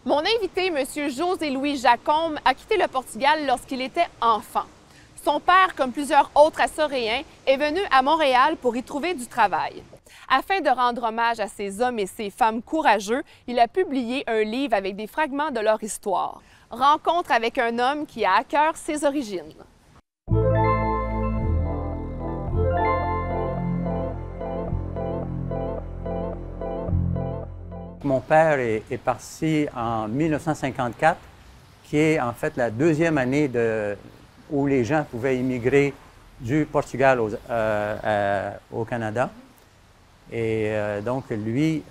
Mon invité, M. José-Louis Jacombe, a quitté le Portugal lorsqu'il était enfant. Son père, comme plusieurs autres Açoréens, est venu à Montréal pour y trouver du travail. Afin de rendre hommage à ces hommes et ces femmes courageux, il a publié un livre avec des fragments de leur histoire. Rencontre avec un homme qui a à cœur ses origines. Mon père est parti en 1954, qui est en fait la deuxième année où les gens pouvaient immigrer du Portugal au Canada. Et donc, lui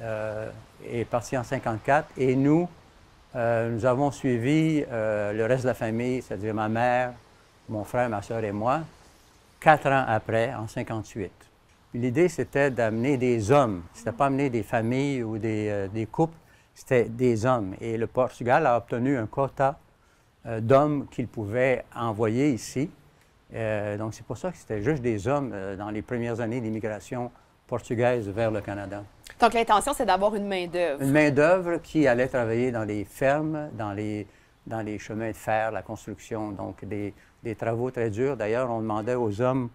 est parti en 54 et nous avons suivi le reste de la famille, c'est-à-dire ma mère, mon frère, ma soeur et moi, 4 ans après, en 58. L'idée, c'était d'amener des hommes. C'était pas amener des familles ou des couples, c'était des hommes. Et le Portugal a obtenu un quota d'hommes qu'il pouvait envoyer ici. Donc, c'est pour ça que c'était juste des hommes dans les premières années d'immigration portugaise vers le Canada. Donc, l'intention, c'est d'avoir une main-d'œuvre. Une main-d'œuvre qui allait travailler dans les fermes, dans les chemins de fer, la construction, donc des travaux très durs. D'ailleurs, on demandait aux hommes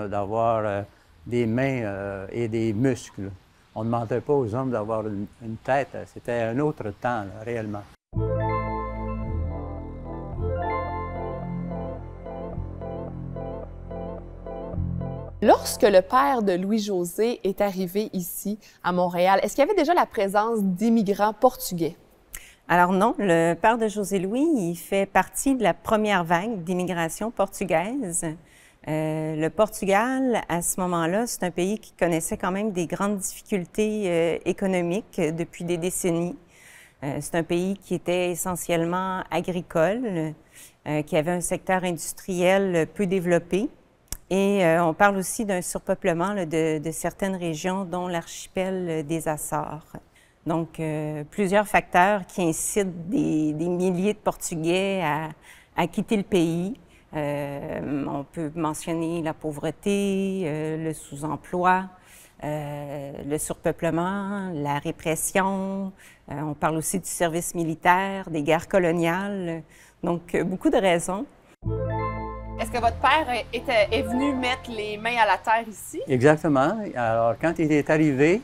d'avoir des mains et des muscles. On ne demandait pas aux hommes d'avoir une tête. C'était un autre temps, là, réellement. Lorsque le père de Louis-José est arrivé ici, à Montréal, est-ce qu'il y avait déjà la présence d'immigrants portugais? Alors non, le père de José-Louis, il fait partie de la première vague d'immigration portugaise. Le Portugal, à ce moment-là, c'est un pays qui connaissait quand même des grandes difficultés économiques depuis des décennies. C'est un pays qui était essentiellement agricole, qui avait un secteur industriel peu développé. Et on parle aussi d'un surpeuplement là, de certaines régions, dont l'archipel des Açores. Donc, plusieurs facteurs qui incitent des milliers de Portugais à quitter le pays. On peut mentionner la pauvreté, le sous-emploi, le surpeuplement, la répression. On parle aussi du service militaire, des guerres coloniales. Donc, beaucoup de raisons. Est-ce que votre père est venu mettre les mains à la terre ici? Exactement. Alors, quand il est arrivé,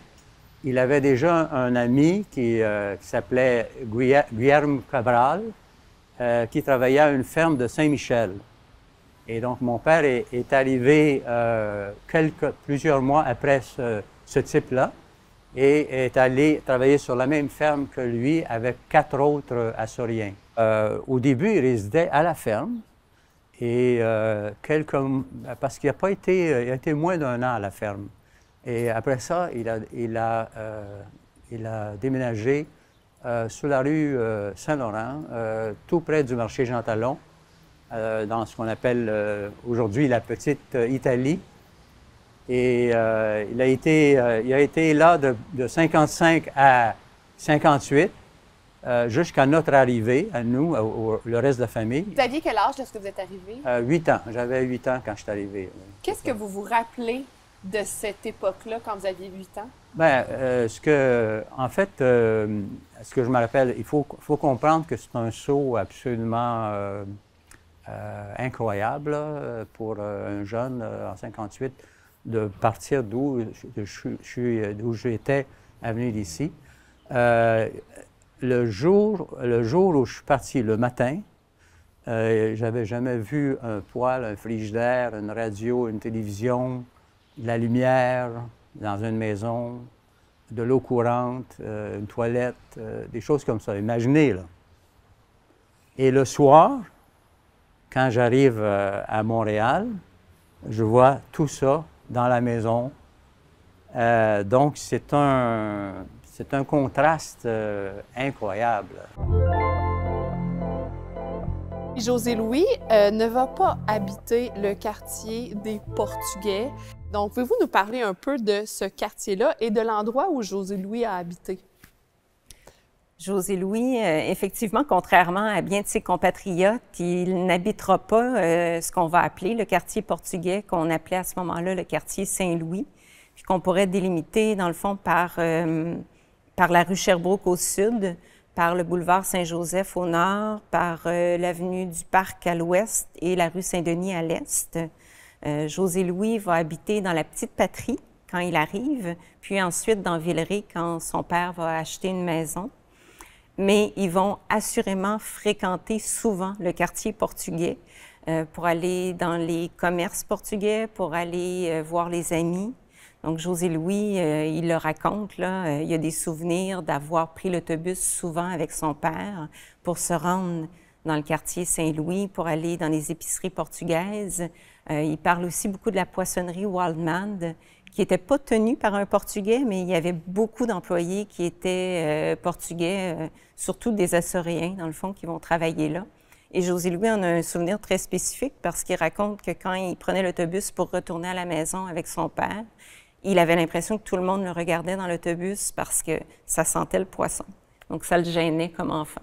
il avait déjà un ami qui s'appelait Guilherme Cabral, qui travaillait à une ferme de Saint-Michel. Et donc, mon père est arrivé plusieurs mois après ce type-là et est allé travailler sur la même ferme que lui avec 4 autres Açoriens. Au début, il résidait à la ferme et parce qu'il a été moins d'1 an à la ferme. Et après ça, il a déménagé sur la rue Saint-Laurent, tout près du marché Jean Talon, dans ce qu'on appelle aujourd'hui la Petite Italie. Et il a été là de 55 à 58, jusqu'à notre arrivée, à nous, le reste de la famille. Vous aviez quel âge lorsque vous êtes arrivé? 8 ans. J'avais 8 ans quand je suis arrivé. Qu'est-ce que vous vous rappelez de cette époque-là, quand vous aviez 8 ans? Bien, ce que je me rappelle, il faut comprendre que c'est un saut absolument incroyable là, pour un jeune en 58 de partir d'où j'étais à venir d'ici. Le jour où je suis parti, le matin, j'avais jamais vu un poêle, un frigidaire, une radio, une télévision, de la lumière dans une maison, de l'eau courante, une toilette, des choses comme ça. Imaginez, là. Et le soir, quand j'arrive à Montréal, je vois tout ça dans la maison. Donc, c'est un contraste incroyable. José-Louis ne va pas habiter le quartier des Portugais. Donc, pouvez-vous nous parler un peu de ce quartier-là et de l'endroit où José-Louis a habité? José-Louis, effectivement, contrairement à bien de ses compatriotes, il n'habitera pas ce qu'on va appeler le quartier portugais, qu'on appelait à ce moment-là le quartier Saint-Louis, puis qu'on pourrait délimiter, dans le fond, par la rue Sherbrooke au sud, par le boulevard Saint-Joseph au nord, par l'avenue du Parc à l'ouest et la rue Saint-Denis à l'est. José Louis va habiter dans la Petite Patrie quand il arrive, puis ensuite dans Villeray quand son père va acheter une maison. Mais ils vont assurément fréquenter souvent le quartier portugais pour aller dans les commerces portugais, pour aller voir les amis. Donc, José Louis, il le raconte, là, il y a des souvenirs d'avoir pris l'autobus souvent avec son père pour se rendre dans le quartier Saint-Louis, pour aller dans les épiceries portugaises. Il parle aussi beaucoup de la poissonnerie Wildman, qui n'était pas tenue par un Portugais, mais il y avait beaucoup d'employés qui étaient portugais, surtout des Açoréens, dans le fond, qui vont travailler là. Et José Louis en a un souvenir très spécifique parce qu'il raconte que quand il prenait l'autobus pour retourner à la maison avec son père, il avait l'impression que tout le monde le regardait dans l'autobus parce que ça sentait le poisson. Donc, ça le gênait comme enfant.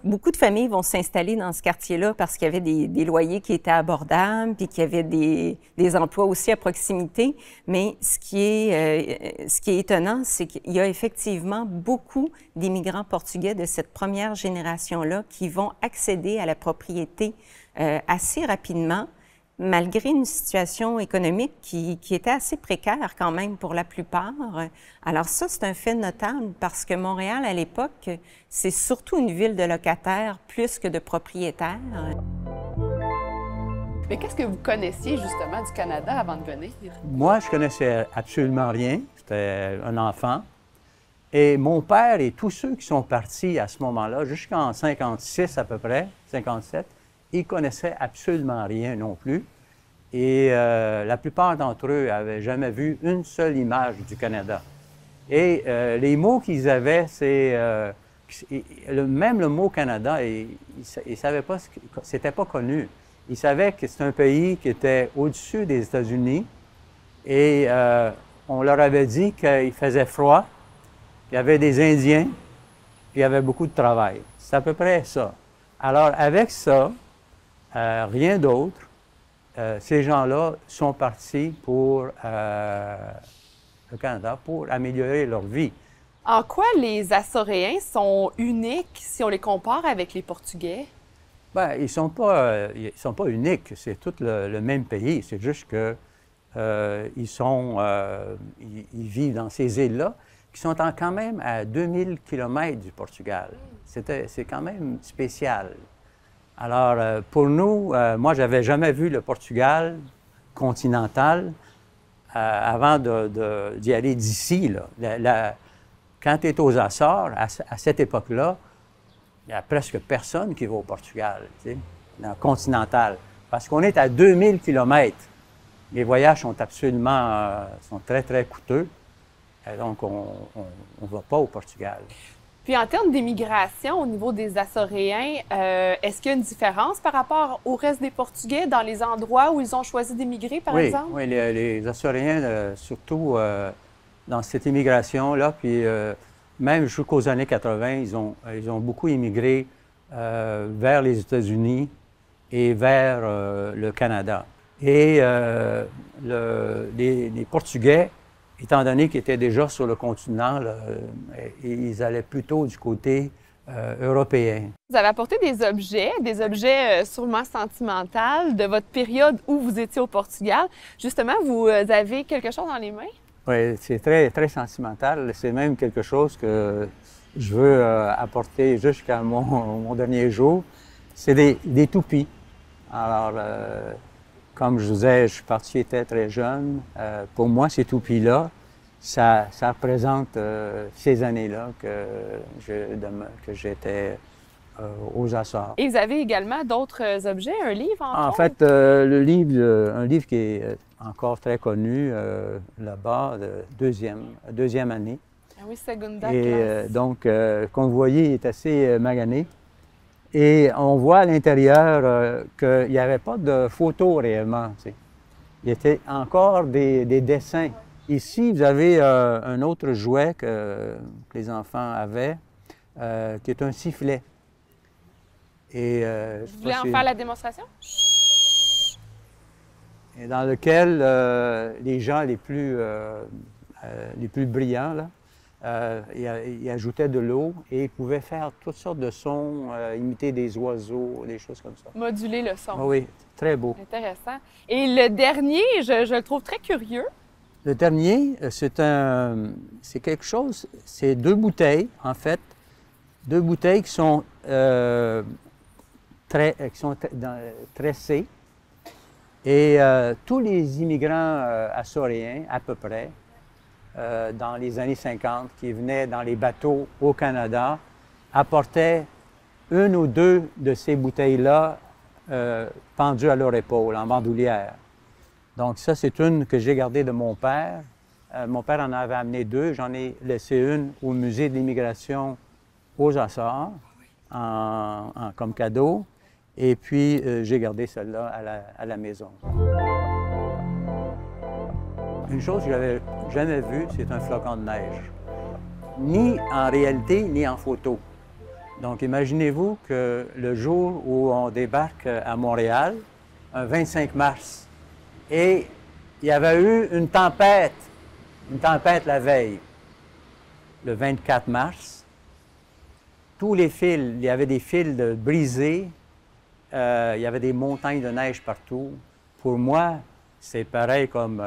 Beaucoup de familles vont s'installer dans ce quartier-là parce qu'il y avait des loyers qui étaient abordables, puis qu'il y avait des emplois aussi à proximité. Mais ce qui est étonnant, c'est qu'il y a effectivement beaucoup d'immigrants portugais de cette première génération-là qui vont accéder à la propriété assez rapidement, malgré une situation économique qui était assez précaire quand même pour la plupart. Alors ça, c'est un fait notable parce que Montréal, à l'époque, c'est surtout une ville de locataires plus que de propriétaires. Mais qu'est-ce que vous connaissiez justement du Canada avant de venir? Moi, je connaissais absolument rien. J'étais un enfant. Et mon père et tous ceux qui sont partis à ce moment-là, jusqu'en 56 à peu près, 57, ils connaissaient absolument rien non plus. Et la plupart d'entre eux n'avaient jamais vu une seule image du Canada. Et les mots qu'ils avaient, c'est... même le mot Canada, ils ne savaient pas, c'était pas connu. Ils savaient que c'est un pays qui était au-dessus des États-Unis. Et on leur avait dit qu'il faisait froid, qu'il y avait des Indiens, qu'il y avait beaucoup de travail. C'est à peu près ça. Alors, avec ça, rien d'autre. Ces gens-là sont partis pour le Canada pour améliorer leur vie. En quoi les Açoréens sont uniques si on les compare avec les Portugais? Bien, ils sont pas uniques. C'est tout le même pays. C'est juste que ils vivent dans ces îles-là qui sont quand même à 2000 km du Portugal. C'est quand même spécial. Alors, pour nous, moi, je n'avais jamais vu le Portugal continental avant d'y aller d'ici. Quand tu es aux Açores, à cette époque-là, il n'y a presque personne qui va au Portugal, tu sais, dans le continental, parce qu'on est à 2000 km. Les voyages sont absolument, sont très, très coûteux. Et donc, on ne va pas au Portugal. Puis en termes d'immigration au niveau des Açoréens, est-ce qu'il y a une différence par rapport au reste des Portugais dans les endroits où ils ont choisi d'émigrer, par exemple? Oui, les Açoréens, surtout dans cette immigration-là, puis même jusqu'aux années 80, ils ont beaucoup immigré vers les États-Unis et vers le Canada. Et les Portugais, étant donné qu'ils étaient déjà sur le continent, là, ils allaient plutôt du côté européen. Vous avez apporté des objets sûrement sentimentaux de votre période où vous étiez au Portugal. Justement, vous avez quelque chose dans les mains? Oui, c'est très, très sentimental. C'est même quelque chose que je veux apporter jusqu'à mon dernier jour. C'est des toupies. Alors, comme je vous disais, je suis parti, j'étais très jeune. Pour moi, ces toupies-là, ça représente ces années-là que j'étais aux Açores. Et vous avez également d'autres objets, un livre en autres? fait, un livre qui est encore très connu là-bas, deuxième année. Ah oui, Segunda Et donc, comme vous voyez, il est assez magané. Et on voit à l'intérieur qu'il n'y avait pas de photos réellement. Tu sais. Il y était encore des dessins. Ici, vous avez un autre jouet que les enfants avaient, qui est un sifflet. Et, vous voulez en faire la démonstration? Et dans lequel les gens les plus brillants là, Il ajoutait de l'eau et il pouvait faire toutes sortes de sons, imiter des oiseaux, des choses comme ça. Moduler le son. Oui, très beau. Intéressant. Et le dernier, je le trouve très curieux. Le dernier, c'est quelque chose, c'est 2 bouteilles, en fait. 2 bouteilles qui sont, tressées. Et tous les immigrants açoriens, à peu près, dans les années 50, qui venaient dans les bateaux au Canada, apportaient 1 ou 2 de ces bouteilles-là pendues à leur épaule, en bandoulière. Donc ça, c'est une que j'ai gardée de mon père. Mon père en avait amené 2. J'en ai laissé une au Musée de l'immigration aux Açores comme cadeau. Et puis, j'ai gardé celle-là à la maison. Une chose que je n'avais jamais vue, c'est un flocon de neige. Ni en réalité, ni en photo. Donc, imaginez-vous que le jour où on débarque à Montréal, un 25 mars, et il y avait eu une tempête la veille, le 24 mars. Tous les fils, il y avait des fils brisés, il y avait des montagnes de neige partout. Pour moi, c'est pareil comme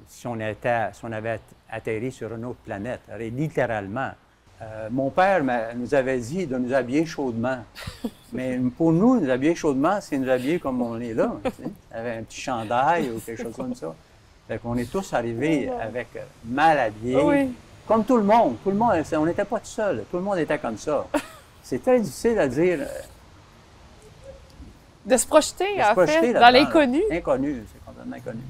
si on avait atterri sur une autre planète, littéralement. Mon père nous avait dit de nous habiller chaudement. Mais pour nous habiller chaudement, c'est nous habiller comme on est là. Tu sais, avec un petit chandail ou quelque chose comme ça. Fait qu'on est tous arrivés avec mal habillés. Oui. Comme tout le monde. Tout le monde, on n'était pas tout seul. Tout le monde était comme ça. C'est très difficile à dire. De se projeter, en fait, dans l'inconnu. Inconnu, c'est complètement inconnu.